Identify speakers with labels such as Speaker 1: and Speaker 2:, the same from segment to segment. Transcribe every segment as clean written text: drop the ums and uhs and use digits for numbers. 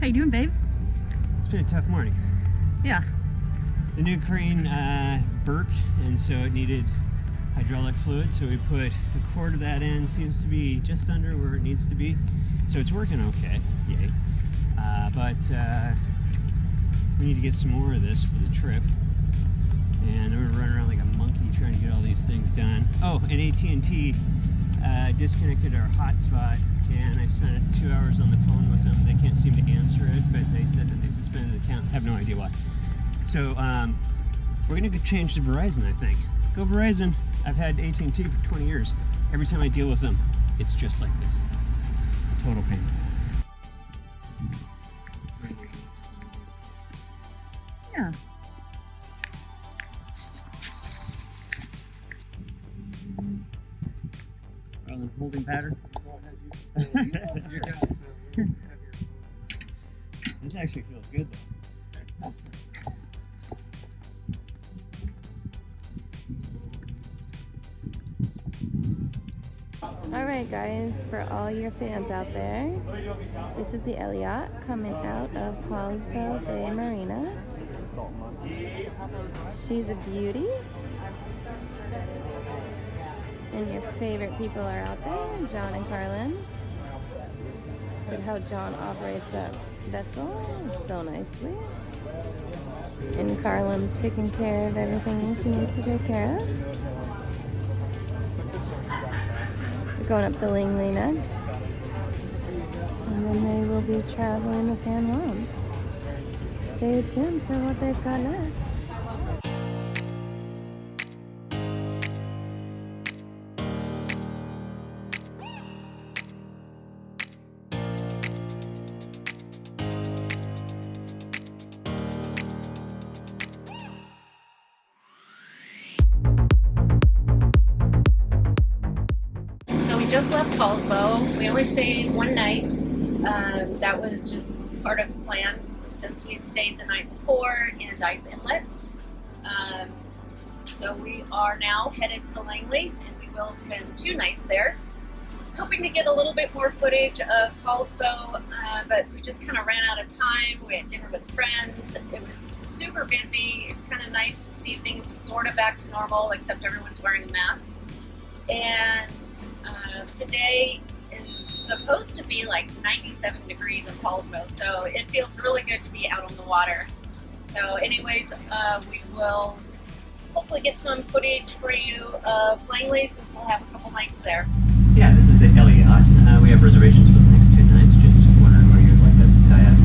Speaker 1: How you doing, babe?
Speaker 2: It's been a tough morning.
Speaker 1: Yeah.
Speaker 2: The new crane burped, and so it needed hydraulic fluid, so we put a quart of that in. Seems to be just under where it needs to be, so it's working okay. Yay. But we need to get some more of this for the trip, and I'm gonna run around like a monkey trying to get all these things done. Oh, and AT&T disconnected our hotspot, and I spent 2 hours on the phone with them. They can't seem to answer it, but they said that they suspended the account. I have no idea why. So we're gonna go change to Verizon, I think. Go Verizon. I've had AT&T for 20 years. Every time I deal with them, it's just like this. Total pain.
Speaker 1: Yeah.
Speaker 2: Rather than holding pattern. This actually feels good though.
Speaker 3: Alright guys, for all your fans out there, this is the Elli-Yacht coming out of Poulsbo Bay Marina. She's a beauty. And your favorite people are out there, John and Carlin. Look at how John operates that vessel so nicely. And Carlin's taking care of everything she needs to take care of. We're going up to Langley next. And then they will be traveling to San Juan. Stay tuned for what they've got next.
Speaker 4: Just left Poulsbo. We only stayed one night. That was just part of the plan since we stayed the night before in Dice Inlet. So we are now headed to Langley, and we will spend 2 nights there. I was hoping to get a little bit more footage of Poulsbo, but we just kind of ran out of time. We had dinner with friends. It was super busy. It's kind of nice to see things sort of back to normal, except everyone's wearing a mask. And today is supposed to be like 97 degrees in Poulsbo, so it feels really good to be out on the water. So anyways, we will hopefully get some footage for you of Langley since we'll have a couple nights there.
Speaker 2: Yeah, this is the Elli-Yacht. We have reservations for the next 2 nights. Just wondering where you'd like us to tie up.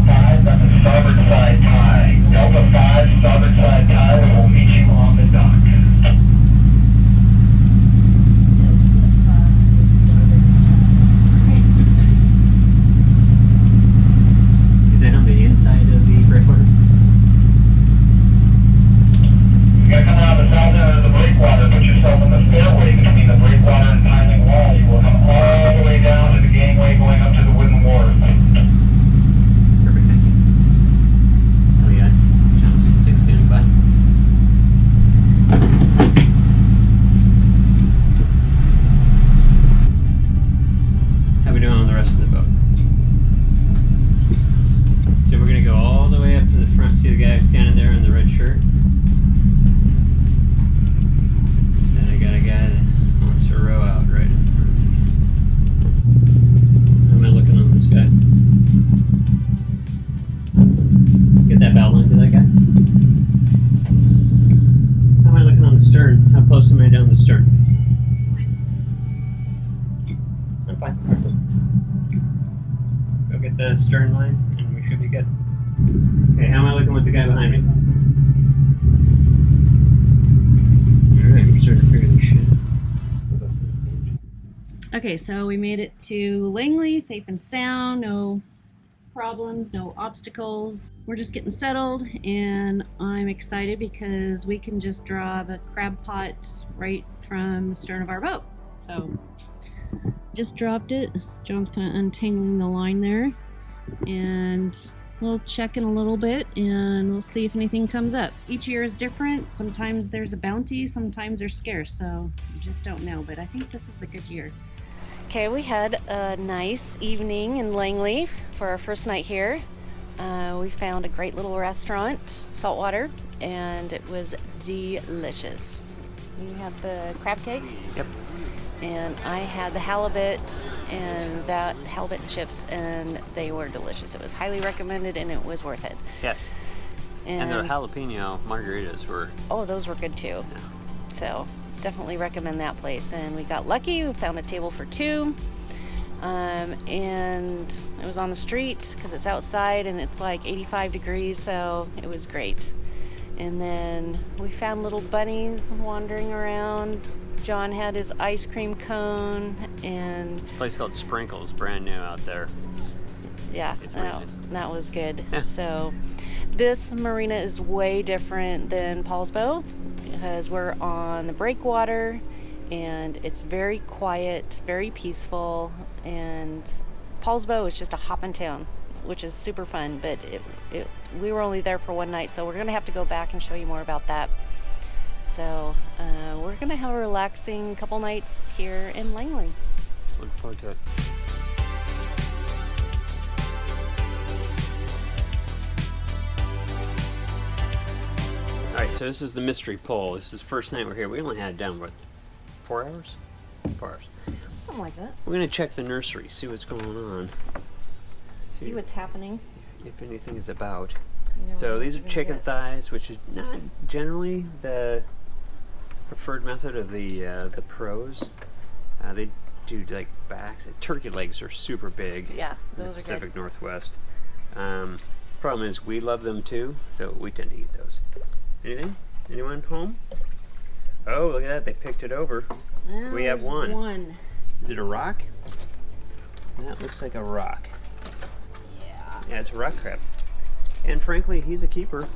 Speaker 5: 5, that's a starboard side tie. Delta 5, starboard side tie. We will meet you on the dock.
Speaker 2: Is that on the inside of the breakwater?
Speaker 5: You gotta come around the south end of the breakwater, put yourself in the fairway between the breakwater and piling wall. You will come all the way down to the gangway going up to the wooden wharf.
Speaker 2: Perfect, thank you. Elli-Yacht, Channel 66 standing by. How we doing on the rest of the boat? So we're gonna go all the way up to the front. See the guy standing there in the red shirt? Said I got a guy that wants to row out right in front of me. How am I looking on this guy? Let's get that bow line to that guy. How am I looking on the stern? How close am I down the stern? I'm fine. Go get the stern line and we should be good. Okay, how am I looking with the guy behind me? Alright, we're starting to figure this shit out.
Speaker 1: Okay, so we made it to Langley, safe and sound, no problems, no obstacles. We're just getting settled, and I'm excited because we can just draw the crab pot right from the stern of our boat. So, just dropped it. John's kind of untangling the line there, and we'll check in a little bit and we'll see if anything comes up. Each year is different. Sometimes there's a bounty, sometimes they're scarce, so you just don't know, but I think this is a good year.
Speaker 3: Okay, we had a nice evening in Langley for our first night here. We found a great little restaurant, Saltwater, and it was delicious. You had the crab cakes?
Speaker 2: Yep.
Speaker 3: And I had the halibut and that halibut and chips, and they were delicious. It was highly recommended and it was worth it.
Speaker 2: Yes. And their jalapeno margaritas were...
Speaker 3: Oh, those were good too.
Speaker 2: Yeah.
Speaker 3: So definitely recommend that place. And we got lucky. We found a table for two. And it was on the street because it's outside and it's like 85 degrees, so it was great. And then we found little bunnies wandering around. John had his ice cream cone, and
Speaker 2: It's a place called Sprinkles, brand new out there.
Speaker 3: yeah,
Speaker 2: It's
Speaker 3: that was good.
Speaker 2: Yeah.
Speaker 3: So this marina is way different than Poulsbo because we're on the breakwater and it's very quiet, very peaceful, and Poulsbo is just a hopping town, which is super fun, but we were only there for one night, so we're gonna have to go back and show you more about that. So we're gonna have a relaxing couple nights here in Langley.
Speaker 2: Look forward to it. Alright, so this is the mystery poll. This is the first night we're here. We only had it down, what, 4 hours? 4 hours.
Speaker 3: Something like that.
Speaker 2: We're gonna check the nursery, see what's going on.
Speaker 3: See what's happening.
Speaker 2: If anything is about.
Speaker 3: You know,
Speaker 2: So
Speaker 3: what
Speaker 2: these are
Speaker 3: we're gonna
Speaker 2: chicken
Speaker 3: get.
Speaker 2: thighs, which is not generally the preferred method of the pros. They do like backs. Turkey legs are super big.
Speaker 3: Yeah,
Speaker 2: in the
Speaker 3: those are
Speaker 2: Pacific
Speaker 3: good.
Speaker 2: Northwest. Problem is we love them too, so we tend to eat those. Anything? Anyone home? Oh, look at that! They picked it over.
Speaker 3: Now
Speaker 2: We have
Speaker 3: there's
Speaker 2: one. Is it a rock? That looks like a rock.
Speaker 3: Yeah.
Speaker 2: Yeah, it's a rock crab. And frankly, he's a keeper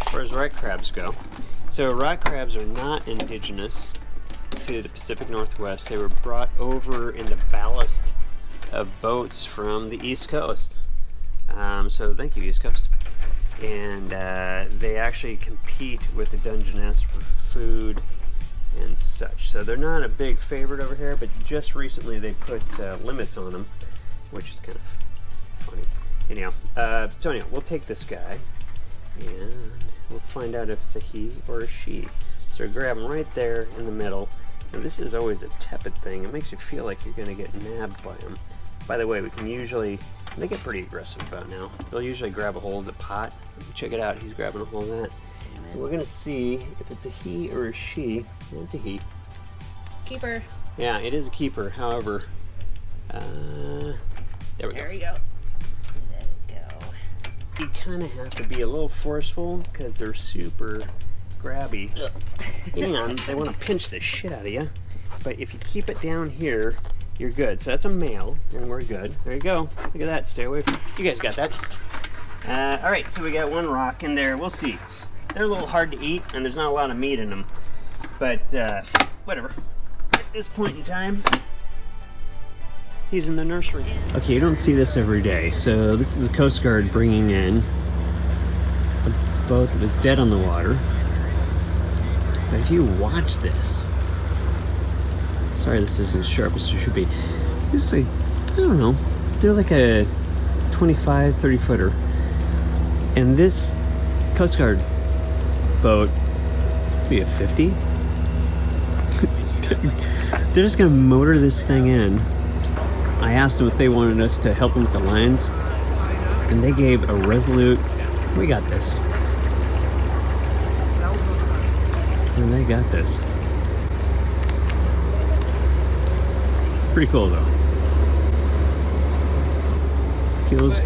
Speaker 2: as far as rock crabs go. So rock crabs are not indigenous to the Pacific Northwest. They were brought over in the ballast of boats from the East Coast. So thank you, East Coast. And they actually compete with the Dungeness for food and such. So they're not a big favorite over here, but just recently they put limits on them, which is kind of funny. Anyhow, so anyhow, we'll take this guy and we'll find out if it's a he or a she. So grab him right there in the middle. And this is always a tepid thing. It makes you feel like you're going to get nabbed by him. By the way, we can usually, they get pretty aggressive about now. They'll usually grab a hold of the pot. Check it out, he's grabbing a hold of that. And we're going to see if it's a he or a she. Yeah, it's a he.
Speaker 3: Keeper.
Speaker 2: Yeah, it is a keeper. However, there we go.
Speaker 3: There we go. Let it go.
Speaker 2: You kind of have to be a little forceful because they're super grabby. And they want to pinch the shit out of you. But if you keep it down here, you're good. So that's a male, and we're good. There you go. Look at that. Stay away from. You guys got that. All right, so we got one rock in there. We'll see. They're a little hard to eat, and there's not a lot of meat in them. But whatever. At this point in time, he's in the nursery. Okay, you don't see this every day. So this is the Coast Guard bringing in a boat that was dead on the water. But if you watch this, sorry this isn't as sharp as it should be. This is like, I don't know, they're like a 25, 30 footer. And this Coast Guard boat, it's gonna be a 50. They're just gonna motor this thing in. I asked them if they wanted us to help them with the lines, and they gave a resolute, we got this. And they got this. Pretty cool though. Feels.
Speaker 6: I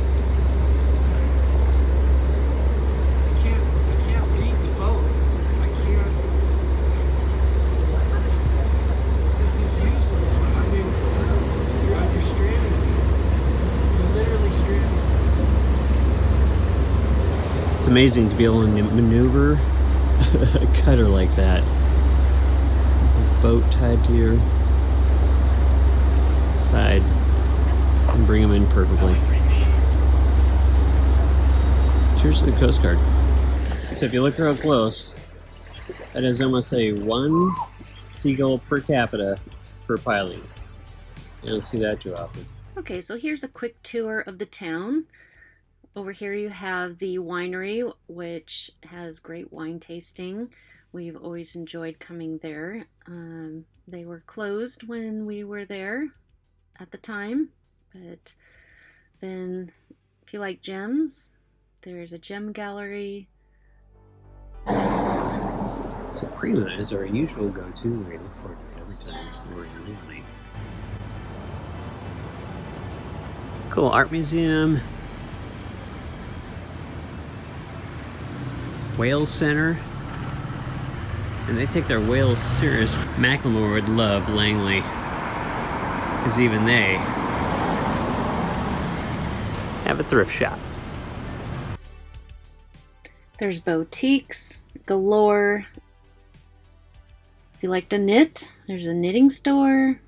Speaker 6: can't leave the boat. I can't. This is useless. I mean, you're stranded. You're literally stranded.
Speaker 2: It's amazing to be able to maneuver a cutter like that. With a boat tied to your side and bring them in perfectly. Cheers to the Coast Guard. So if you look real close, that is almost a 1 seagull per capita per piling. You don't see that too often.
Speaker 1: Okay, so here's a quick tour of the town. Over here you have the winery, which has great wine tasting. We've always enjoyed coming there. They were closed when we were there at the time, but then if you like gems, there's a gem gallery.
Speaker 2: So Primo is our usual go-to. We look forward to it every time we're in Langley. Cool art museum. Whale Center. And they take their whales serious. Macklemore would love Langley, because even they have a thrift shop.
Speaker 1: There's boutiques galore. If you like to knit, there's a knitting store.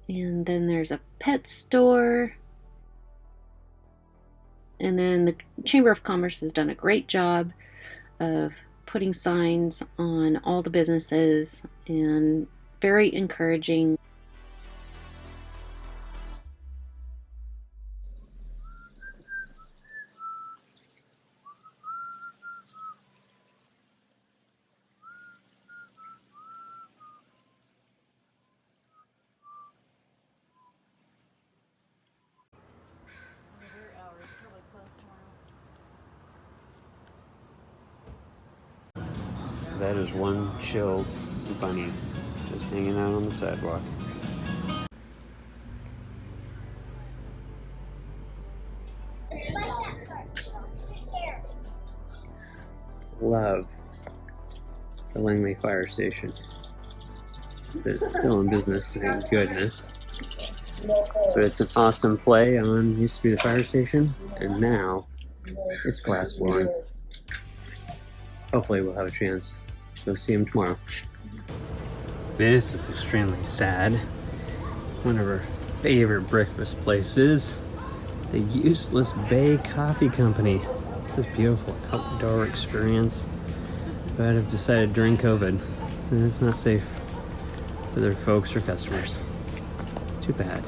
Speaker 1: And then there's a pet store. And then the Chamber of Commerce has done a great job of putting signs on all the businesses and very encouraging.
Speaker 2: That is one chilled bunny just hanging out on the sidewalk. Love the Langley Fire Station. It's still in business, thank goodness. But it's an awesome play on used to be the fire station, and now it's glass blowing. Hopefully we'll have a chance to go see him tomorrow. This is extremely sad. One of our favorite breakfast places, the Useless Bay Coffee Company. This is beautiful outdoor experience, but I've decided during COVID that it's not safe for their folks or customers. Too bad.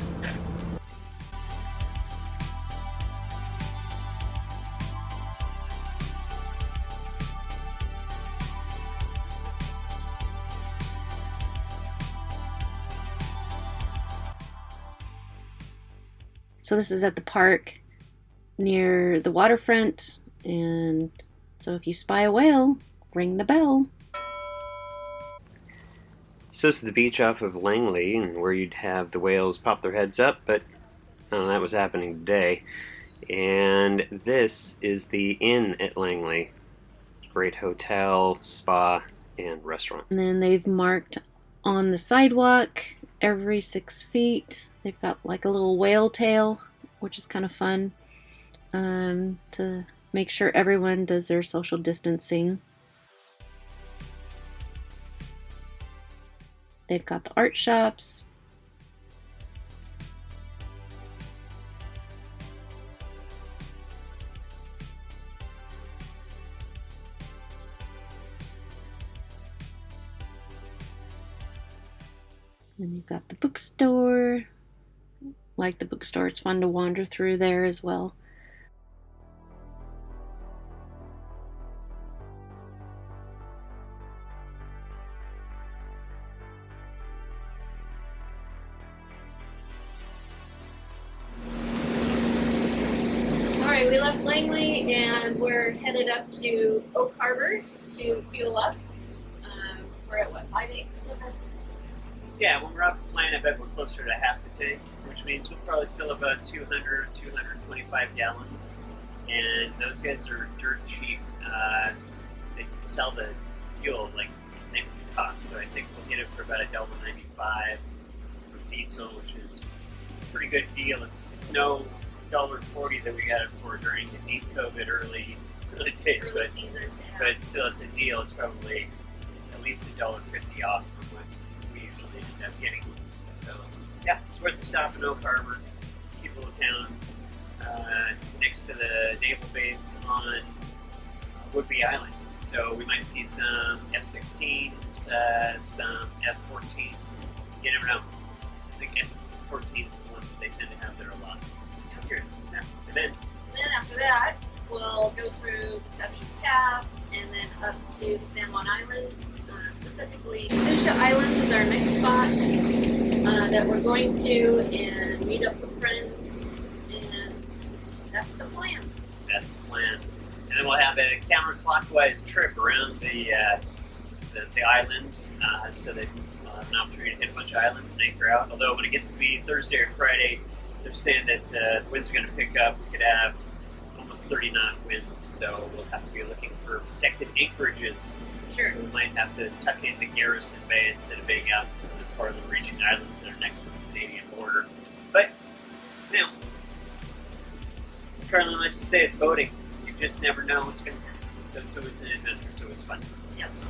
Speaker 1: So this is at the park near the waterfront, and so if you spy a whale, ring the bell.
Speaker 2: So this is the beach off of Langley, and where you'd have the whales pop their heads up, but that was happening today. And this is the inn at Langley. Great hotel, spa, and restaurant.
Speaker 1: And then they've marked on the sidewalk every 6 feet. They've got like a little whale tail, which is kind of fun, to make sure everyone does their social distancing. They've got the art shops. And you've got the bookstore. Like the bookstore, it's fun to wander through there as well.
Speaker 4: Alright, we left Langley and we're headed up to Oak Harbor to fuel up. We're at what, 5/8 of our...
Speaker 2: Yeah, when we're off the plane, I bet we're closer to half the tank, which means we'll probably fill about 200, 225 gallons. And those guys are dirt cheap. They sell the fuel like next to cost, so I think we'll get it for about $1.95 for diesel, which is a pretty good deal. It's no $1.40 that we got it for during the deep COVID early days,
Speaker 4: early season. Yeah.
Speaker 2: but still, it's a deal. It's probably at least $1.50 off from what we usually end up getting. So yeah, it's worth the stop in Oak Harbor, cute little town, next to the naval base on Whidbey Island. So we might see some F-16s, some F-14s. You never know. Again, 14 is the one that they tend to have there a lot. Come here. Yeah. And then
Speaker 4: after that, we'll go through Deception Pass and then up to the San Juan Islands. Specifically, Susha Island is our next spot that we're going to and meet up with friends. And that's the plan.
Speaker 2: that's the plan. And then we'll have a counterclockwise trip around the islands, so that we'll have an opportunity to hit a bunch of islands and anchor out. Although when it gets to be Thursday or Friday, they're saying that the winds are going to pick up. We could have almost 30 knot winds, so we'll have to be looking for protected anchorages.
Speaker 4: Sure.
Speaker 2: We might have to tuck into Garrison Bay instead of being out in some of the farther reaching islands that are next to the Canadian border. But, you know, Carlin likes to say it's boating. You just never know what's going to happen. So it's always an adventure, so it's fun.
Speaker 4: Yes.